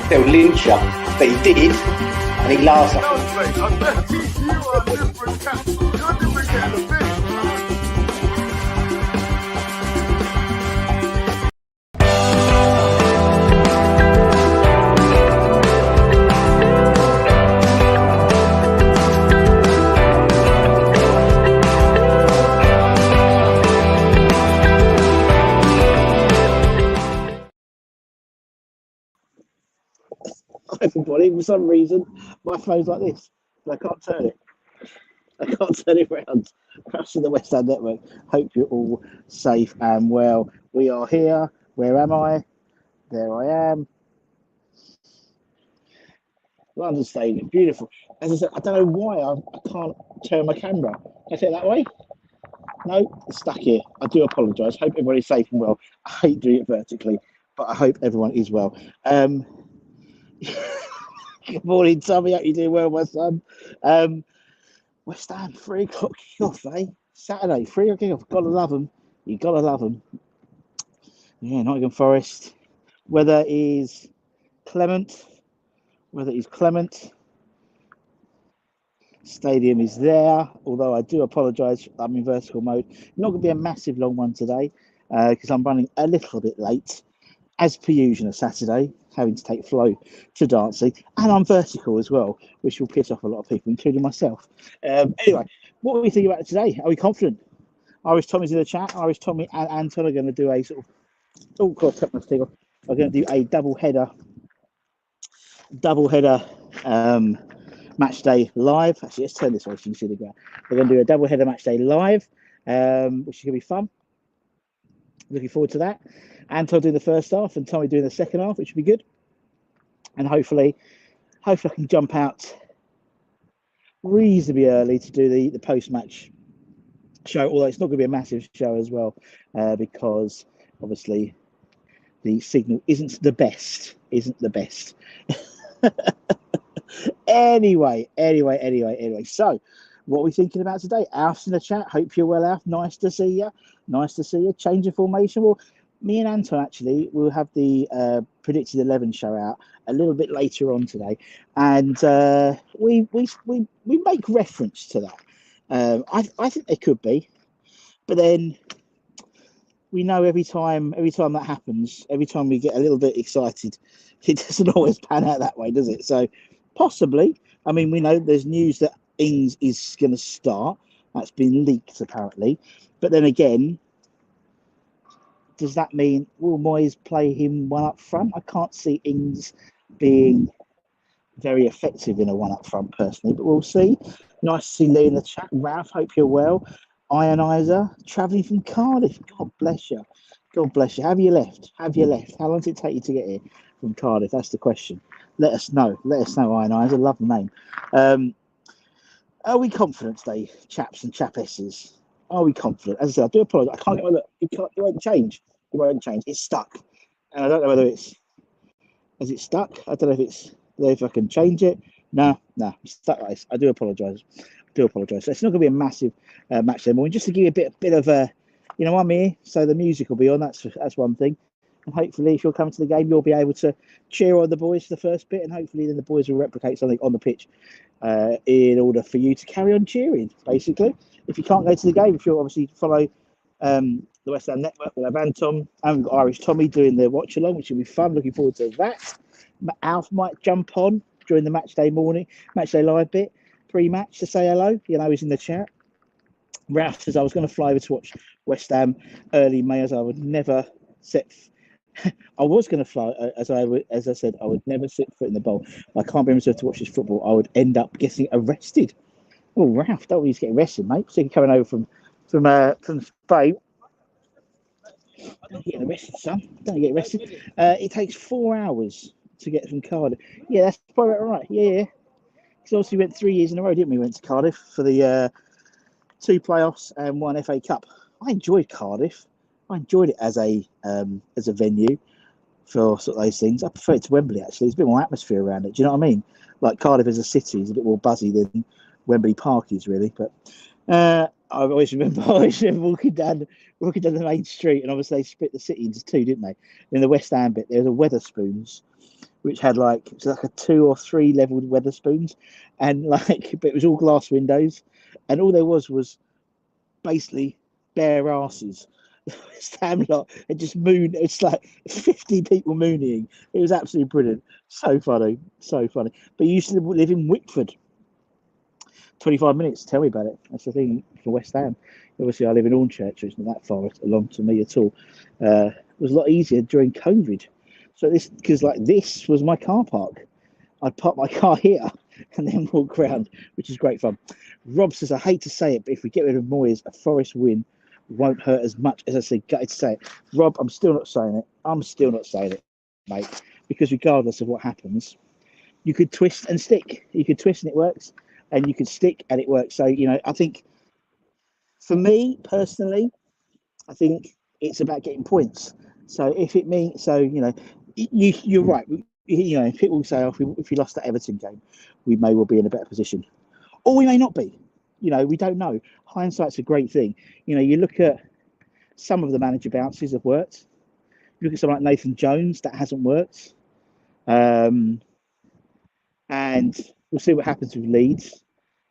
They'll lynch you. But he did, and he laughs at everybody. For some reason, my phone's like this, and I can't turn it. I can't turn it around. Crashing the West Ham Network. Hope you're all safe and well. We are here. Where am I? There I am. London Stadium, beautiful. As I said, I don't know why I can't turn my camera. Can I say it that way? No, it's stuck here. I do apologise. Hope everybody's safe and well. I hate doing it vertically, but I hope everyone is well. Good morning, Tommy. Hope you're doing well, my son. West Ham, 3 o'clock kickoff, eh? Saturday, 3 o'clock kickoff. Gotta love them. You gotta love them. Yeah, Nottingham Forest. Weather is clement. Stadium is there, although I do apologise. I'm in vertical mode. Not going to be a massive long one today because I'm running a little bit late, as per usual on a Saturday, having to take Flo to dancing, and I'm vertical as well, which will piss off a lot of people, including myself. Anyway, what are we thinking about today? Are we confident? Irish Tommy's in the chat. Irish Tommy and Anton are going to do a sort of I'm going to do a double header match day live. Actually, let's turn this way so you can see the ground. We're going to do a double header match day live, which is going to be fun. Looking forward to that. Anton doing the first half and Tommy doing the second half, which will be good. And hopefully I can jump out reasonably early to do the post-match show, although it's not going to be a massive show as well, because obviously the signal isn't the best. Anyway. So, what are we thinking about today? Alf's in the chat. Hope you're well, Alf. Nice to see you. Change of formation. Well, me and Anton actually will have the predicted 11 show out a little bit later on today, and we make reference to that. I think there could be, but then we know every time that happens, every time we get a little bit excited, it doesn't always pan out that way, does it? So possibly. I mean, we know there's news that Ings is going to start. That's been leaked apparently, but then again, does that mean will Moyes play him one up front? I can't see Ings being very effective in a one up front personally, but we'll see. Nice to see Lee in the chat. Ralph, hope you're well. Ionizer, travelling from Cardiff. God bless you. Have you left? How long did it take you to get here from Cardiff? That's the question. Let us know, Ionizer. Love the name. Are we confident today, chaps and chapesses? Are we confident? As I said, I do apologise. I can't get my look. It won't change. It's stuck. And I don't know whether it's... Is it stuck? I don't know if I can change it. No, it's stuck like this. I do apologise. So it's not going to be a massive match day morning. Just to give you a bit of a... I'm here, so the music will be on. That's one thing. And hopefully, if you're coming to the game, you'll be able to cheer on the boys for the first bit, and hopefully then the boys will replicate something on the pitch in order for you to carry on cheering, basically. If you can't go to the game, if you obviously follow the West Ham Network, we'll have Anton and we've got Irish Tommy doing the watch-along, which will be fun. Looking forward to that. Alf might jump on during the match day live bit, pre-match to say hello. He's in the chat. Ralph says, I was going to fly over to watch West Ham early May, as I would never set... I was going to fly, as I said, I would never set foot in the bowl. I can't bring myself to watch this football. I would end up getting arrested. Oh, Ralph, don't need to get arrested, mate. So you're coming over from Spain. Don't get arrested, son. Don't get arrested. It takes 4 hours to get from Cardiff. Yeah, that's probably right. Yeah. Because obviously we went 3 years in a row, didn't we? We went to Cardiff for the 2 playoffs and 1 FA Cup. I enjoyed Cardiff. I enjoyed it as a venue for sort of those things. I prefer it to Wembley, actually. There's a bit more atmosphere around it. Do you know what I mean? Like Cardiff as a city is a bit more buzzy than Wembley Park is, really. But I always remember walking down the main street, and obviously they split the city into 2, didn't they? In the West Ham bit, there was a Weatherspoons, which had like it's like a 2 or 3 leveled Weatherspoons, and like but it was all glass windows, and all there was basically bare asses. Stand lot and just moon. It's like 50 people mooning. It was absolutely brilliant. So funny, so funny. But you used to live in Wickford. 25 minutes. Tell me about it. That's the thing for West Ham. Obviously, I live in Hornchurch, so it's not that far along to me at all. It was a lot easier during COVID. So this, because like this was my car park. I'd park my car here and then walk around, which is great fun. Rob says, I hate to say it, but if we get rid of Moyes, a Forest win won't hurt as much as I said. Gutted to say it. Rob, I'm still not saying it. I'm still not saying it, mate, because regardless of what happens, you could twist and stick. You could twist and it works, and you could stick and it works. So, I think for me personally, I think it's about getting points. So if it means, you're right. People say, oh, if we lost that Everton game, we may well be in a better position, or we may not be. We don't know. Hindsight's a great thing. You look at some of the manager bounces have worked. You look at someone like Nathan Jones, that hasn't worked. And we'll see what happens with Leeds.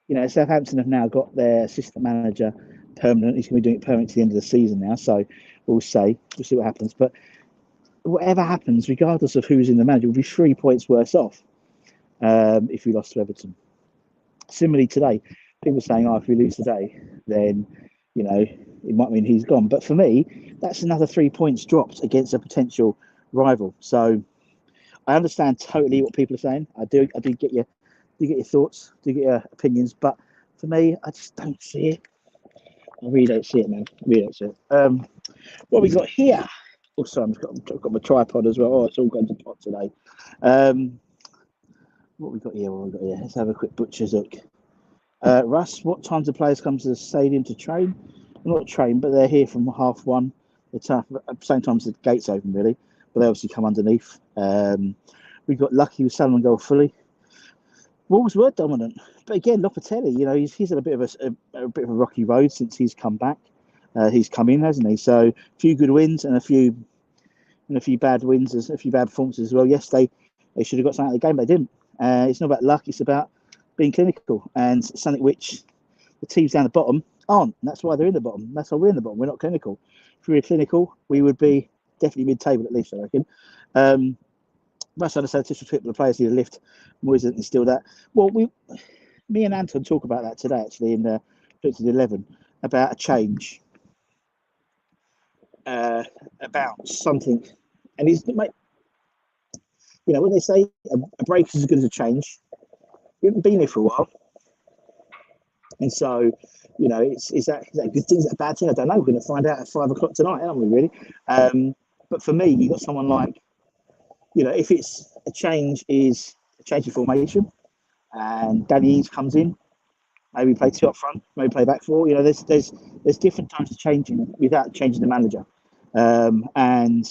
Southampton have now got their assistant manager permanent. He's going to be doing it permanent to the end of the season now. So we'll see what happens. But whatever happens, regardless of who's in the manager, we'll be 3 points worse off if we lost to Everton. Similarly today, people are saying, if we lose today, then, it might mean he's gone. But for me, that's another 3 points dropped against a potential rival. So I understand totally what people are saying. I do get your thoughts, do get your opinions. But for me, I just don't see it. I really don't see it, man. I really don't see it. What we got here? Oh, sorry, I've got my tripod as well. Oh, it's all gone to pot today. What we got here? Let's have a quick butcher's look. Russ, what time do players come to the stadium to train? Well, not train, but they're here from 1:30. It's at the same time as the gates open, really. But they obviously come underneath. We got lucky with Salmon goal fully. Wolves were dominant, but again, Lopetegui, he's had a bit of a rocky road since he's come back. He's come in, hasn't he? So a few good wins and a few bad wins, a few bad performances as well. Yes, they should have got something out of the game, but they didn't. It's not about luck; it's about being clinical, and something which the teams down the bottom aren't. And that's why they're in the bottom. That's why we're in the bottom. We're not clinical. If we were clinical, we would be definitely mid-table at least, I reckon. Much I'd say disrespectful the players need to lift. Moyes didn't instill that. Well, me and Anton talk about that today, actually, in the 11 about a change, about something. And he's, mate, when they say a break is as good as a change, we haven't been here for a while. And so, is that a good thing? Is that a bad thing? I don't know. We're going to find out at 5 o'clock tonight, aren't we, really? But for me, you've got someone like, if it's a change is a change of formation and Danny Ings comes in, maybe play 2 up front, maybe play back 4. There's different times of changing without changing the manager. And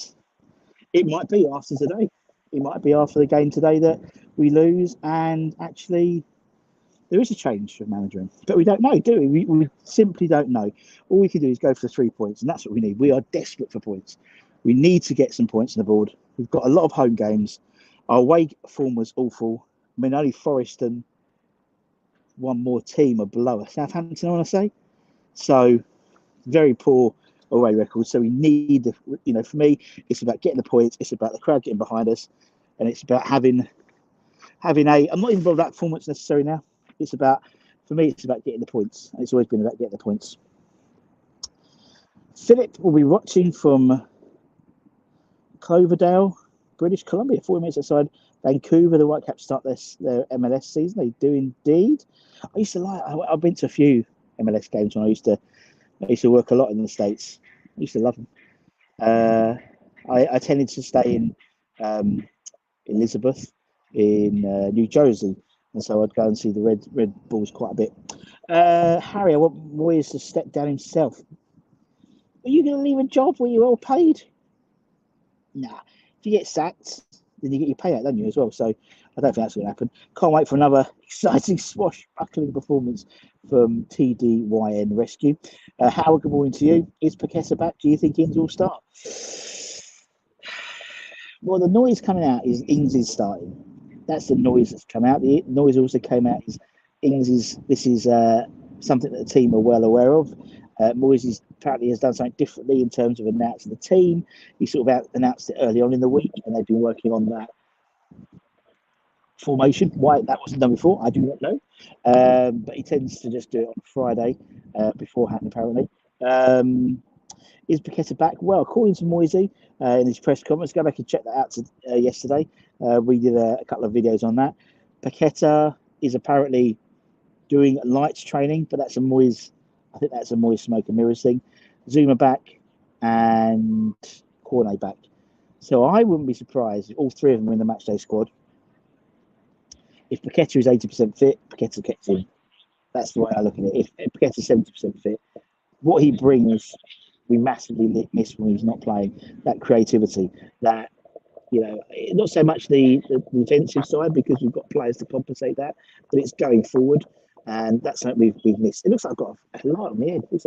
it might be after today. It might be after the game today that we lose and actually there is a change of management. But we don't know, do we? We simply don't know. All we can do is go for the 3 points, and that's what we need. We are desperate for points. We need to get some points on the board. We've got a lot of home games. Our away form was awful. I mean, only Forest and one more team are below us. Southampton, I want to say. So, very poor away record. So we need, for me, it's about getting the points. It's about the crowd getting behind us. And it's about having I'm not even bothered about performance necessarily now. It's about getting the points. It's always been about getting the points. Philip will be watching from Cloverdale, British Columbia, 40 minutes outside Vancouver. The Whitecaps start their MLS season. They do indeed. I've been to a few MLS games when I used to work a lot in the States. I used to love them. I tended to stay in Elizabeth in New Jersey, and so I'd go and see the Red Bulls quite a bit. Harry, I want Moyes to step down himself. Are you going to leave a job where you're well paid? Nah. If you get sacked, then you get your payout, don't you, as well? So I don't think that's going to happen. Can't wait for another exciting swashbuckling performance from TDYN Rescue. Howard, good morning to you. Is Paqueta back? Do you think Ings will start? Well, the noise coming out is Ings is starting. That's the noise that's come out. The noise also came out is Ings is. This is something that the team are well aware of. Moyes apparently has done something differently in terms of announcing the team. He sort of announced it early on in the week, and they've been working on that formation. Why that wasn't done before, I do not know. But he tends to just do it on Friday beforehand, apparently. Is Paqueta back? Well, according to Moisey in his press conference, go back and check that out yesterday. We did a couple of videos on that. Paqueta is apparently doing lights training, but that's a Moyes. I think that's a Moyes smoke and mirrors thing. Zuma back and Cornet back. So I wouldn't be surprised if all three of them are in the matchday squad. If Paqueta is 80% fit, Paqueta gets in. That's the way I look at it. If Paqueta is 70% fit, what he brings, we massively miss when he's not playing. That creativity, that, not so much the defensive side because we've got players to compensate that, but it's going forward, and that's something we've missed. It looks like I've got a light on my head. It looks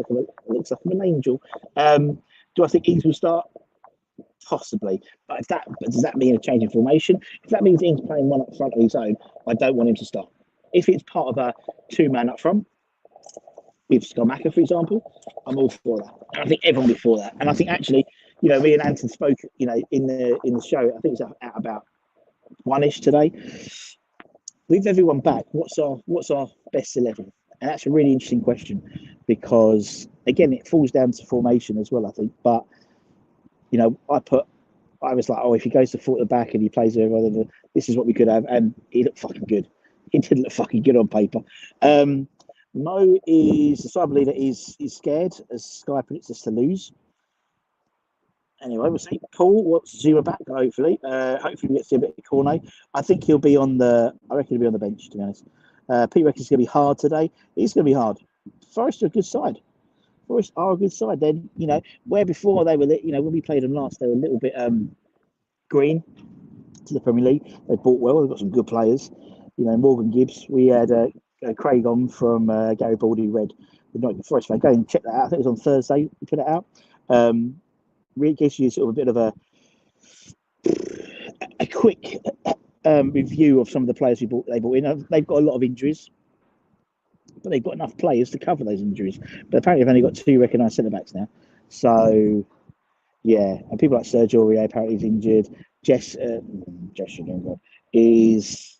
like I'm an angel. Do I think Ings will start? Possibly, but does that mean a change in formation? If that means Ings playing one up front of his own, I don't want him to start. If it's part of a two-man up front, with Skamaka, for example, I'm all for that. And I think everyone will be for that. And I think actually, me and Anton spoke, in the show. I think it's at about 1ish today. With everyone back, what's our best 11? And that's a really interesting question because again, it falls down to formation as well, I think. But I was like, if he goes to 4 at the back and he plays over, this is what we could have, and he looked fucking good. He did look fucking good on paper. Mo is the side leader is scared as Sky predicts us to lose. Anyway, we'll see. Paul wants Zuma back, hopefully. Hopefully we get to see a bit of Cornet. I think he'll be on the bench, to be honest. Pete reckons it's going to be hard today. It's going to be hard. Forest are a good side. Forest are a good side. Then, where before they were, when we played them last, they were a little bit green to the Premier League. They bought well. They've got some good players. Morgan Gibbs. We had Craig on from Gary Baldy Red, the Nottingham Forest fan. Go and check that out. I think it was on Thursday we put it out. Really gives you sort of a bit of a quick review of some of the players they brought in. They've got a lot of injuries, but they've got enough players to cover those injuries. But apparently they've only got 2 recognised centre-backs now. So, yeah. And people like Sergio Aurier apparently is injured. Jess is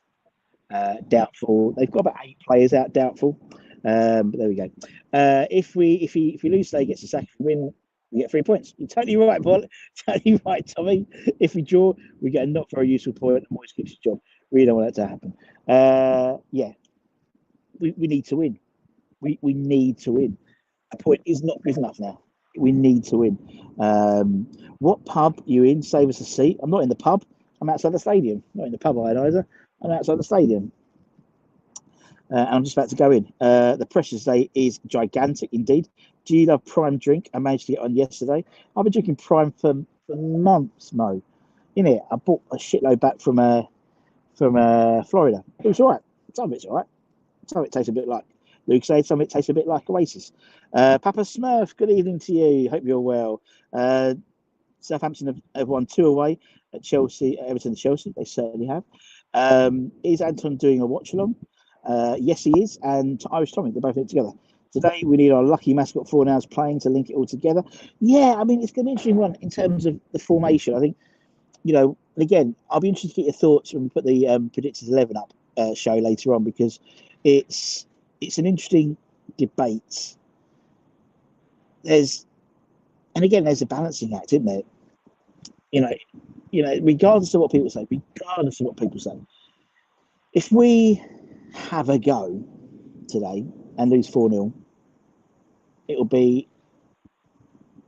doubtful. They've got about 8 players out doubtful. But there we go. If we lose today, gets a sack. If we win, we get 3 points. You're totally right, Paul. Totally right, Tommy. If we draw, we get a not very useful point and Moyes keeps his job. We don't want that to happen. Yeah. We need to win. We need to win. A point is not good enough now. We need to win. What pub are you in? Save us a seat. I'm not in the pub. I'm outside the stadium. Not in the pub either. I'm outside the stadium. And I'm just about to go in. The pressure today is gigantic indeed. Do you love Prime drink? I managed to get on yesterday. I've been drinking Prime for months, Mo. I bought a shitload back from Florida. It was all right. Some of it's all right. Some of it tastes a bit like Luke said. Some of it tastes a bit like Oasis. Papa Smurf, good evening to you. Hope you're well. Southampton have won 2 away at Chelsea, Everton and Chelsea. They certainly have. Is Anton doing a watch along? Yes, he is. And Irish Tommy, they're both in it together. Today, we need our lucky mascot 4 hours playing to link it all together. Yeah, I mean, it's going to be an interesting one in terms of the formation. I think, and again, I'll be interested to get your thoughts when we put the Predicted 11 up show later on, because it's an interesting debate. There's a balancing act, isn't there? Regardless of what people say, if we have a go today and lose 4-0, it'll be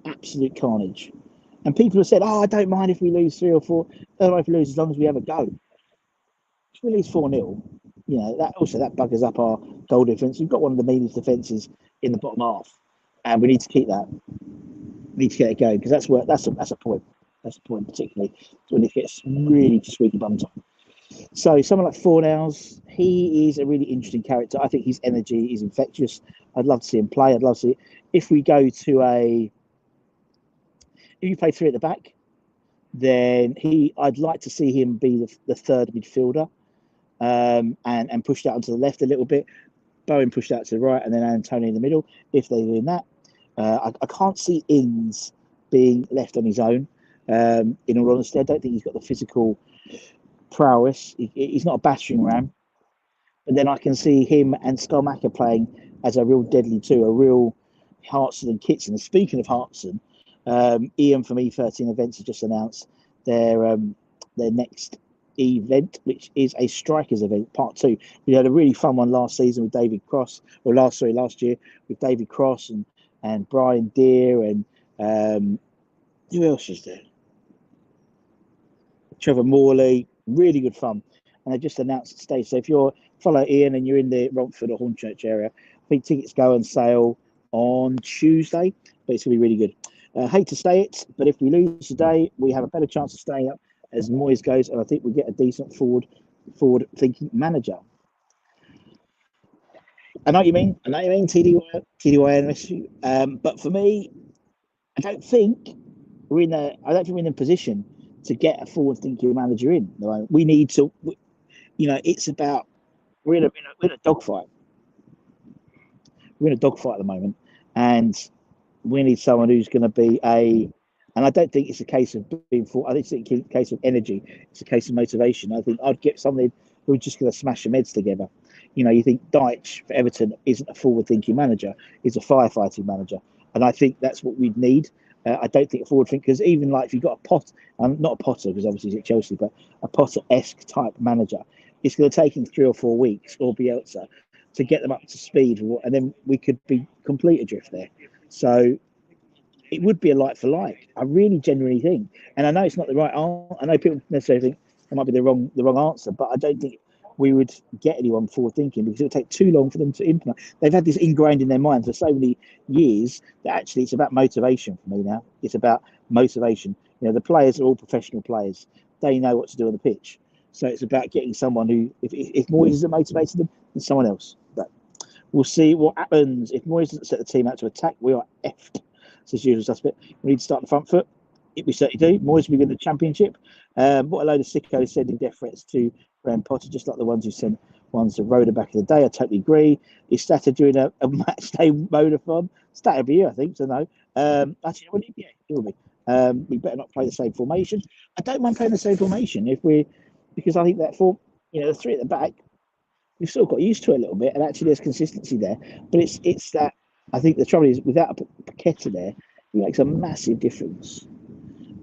absolute carnage. And people have said, I don't mind if we lose 3 or 4. I don't mind if we lose as long as we have a go. If we lose 4-0, that buggers up our goal difference. We've got one of the meanest defences in the bottom half, and we need to keep that. We need to get it going, because that's a point. That's a point, particularly when it gets really to squeaky bum time. So someone like Fornals, he is a really interesting character. I think his energy is infectious. I'd love to see him play. I'd love to see it. If you play 3 at the back, then I'd like to see him be the third midfielder, and pushed out onto the left a little bit. Bowen pushed out to the right, and then Antonio in the middle. If they're doing that, I can't see Ings being left on his own. In all honesty, I don't think he's got the physical prowess. He's not a battering ram. But then I can see him and Skolmaka playing as a real deadly two, a real Hartson and Kitson. And speaking of Hartson, Ian from E13 Events has just announced their next event, which is a strikers event, part 2. We had a really fun one last season with David Cross, or last year with David Cross and Brian Deere and who else is there? Trevor Morley. Really good fun. And they just announced the stage. So if you're follow Ian and you're in the Romford or Hornchurch area, I think tickets go on sale on Tuesday, but it's going to be really good. Hate to say it, but if we lose today, we have a better chance of staying up as Moyes goes, and I think we get a decent forward-thinking manager. I know what you mean. TDY, but for me, I don't think we're in a position to get a forward-thinking manager in. We need to. It's about we're in a dogfight. We're in a dogfight at the moment, and we need someone who's going to be and I don't think it's a case of being for. I think it's a case of energy. It's a case of motivation. I think I'd get somebody who's just going to smash some heads together. You think Dyche for Everton isn't a forward-thinking manager; he's a firefighting manager, and I think that's what we'd need. I don't think a forward think because even like if you've got a Potter, not a Potter because obviously he's at Chelsea, but a Potter-esque type manager, it's going to take him 3 or 4 weeks or Bielsa to get them up to speed, and then we could be complete adrift there. So it would be a like for like. I really genuinely think, and I know it's not the right answer. I know people necessarily think it might be the wrong answer, but I don't think we would get anyone forward thinking because it would take too long for them to implement. They've had this ingrained in their minds for so many years that actually it's about motivation for me now. It's about motivation. The players are all professional players. They know what to do on the pitch. So it's about getting someone who, if Moyes isn't motivated them, then someone else. But we'll see what happens. If Moyes doesn't set the team out to attack, we are effed. So it's usual suspect. We need to start the front foot. We certainly do. Moyes will be in the Championship. What a load of sickos sending death threats to Graham Potter, just like the ones who sent ones to Rhoda back in the day. I totally agree. Is Statter doing a Matchday Vodafone? Statter will be here, I think. So no. Actually, yeah, it will be. We better not play the same formation. I don't mind playing the same formation because I think that the 3 at the back, we've sort of got used to it a little bit, and actually there's consistency there. But it's that I think the trouble is without a Paqueta there, he makes a massive difference.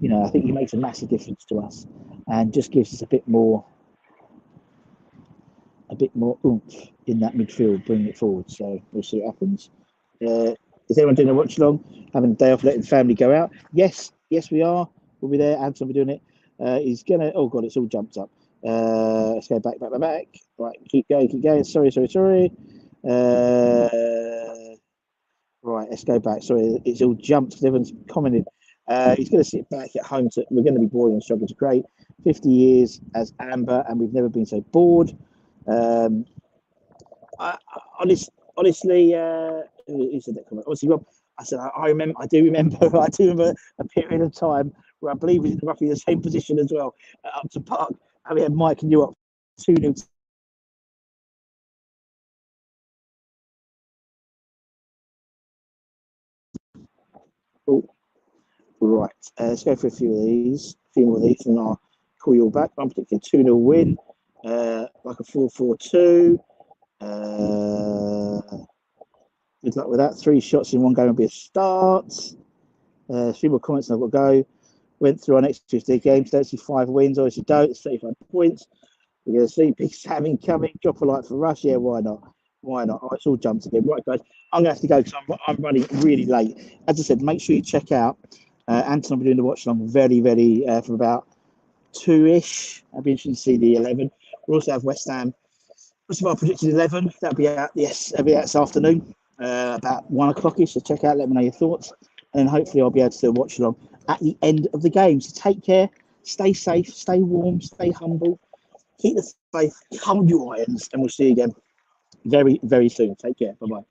I think he makes a massive difference to us, and just gives us a bit more oomph in that midfield, bringing it forward. So we'll see what happens. Is anyone doing a watch along? Having a day off, letting family go out? Yes, we are. We'll be there. Anton will be doing it. He's gonna. Oh god, it's all jumped up. Let's go back. Right, keep going. Sorry. Right, let's go back. Sorry, it's all jumped because everyone's commented. He's going to sit back at home. We're going to be boring and struggle to create. 50 years as Amber, and we've never been so bored. Honestly, who said that comment? Obviously, Rob. I said I do remember a period of time where I believe we was in roughly the same position as well at Upton Park, and we had Mike and you up 2-0. Right, let's go for a few more of these, and I'll call you all back. I'm predicting a 2-0 win, like a 4-4-2. Good luck with that. 3 shots in one game will be a start. A few more comments and I've got to go. Went through our next Tuesday games. Don't see 5 wins. Obviously don't. It's 35 points. We're going to see Big Sam incoming. Drop a like for Rush. Yeah, why not? Oh, it's all jumped again. Right, guys. I'm going to have to go because I'm running really late. As I said, make sure you check out Anton will be doing the watch along very, very from about 2-ish. I'll be interested to see the 11. We'll also have West Ham. What's our predicted 11? That'll be out. Yes, that'll be out this afternoon, about 1 o'clock-ish. So check out. Let me know your thoughts, and hopefully I'll be able to do a watch along at the end of the game. So take care. Stay safe. Stay warm. Stay humble. Keep the faith. Hold your irons, and we'll see you again very, very soon. Take care. Bye bye.